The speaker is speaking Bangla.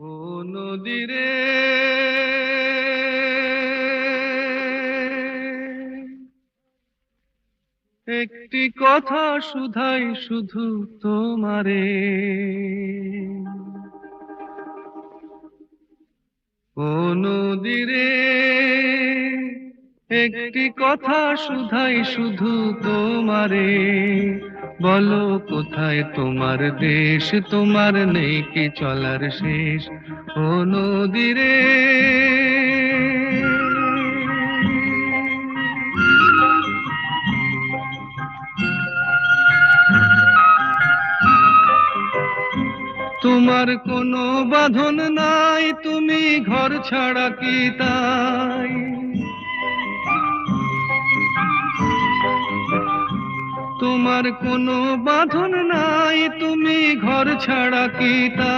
ও নদী রে, একটি কথা শুধাই শুধু তোমারে। ও নদী রে, একটি কথা শুধাই শুধু তোমারে। বলো কোথায় তোমার দেশ, তোমার নেই কি চলার শেষ। ও নদী রে, তোমার কোনো বাঁধন নাই, তুমি ঘর ছাড়া কি তাই। তোমার কোনো বাঁধন নাই, তুমি ঘর ছাড়া কি তাই।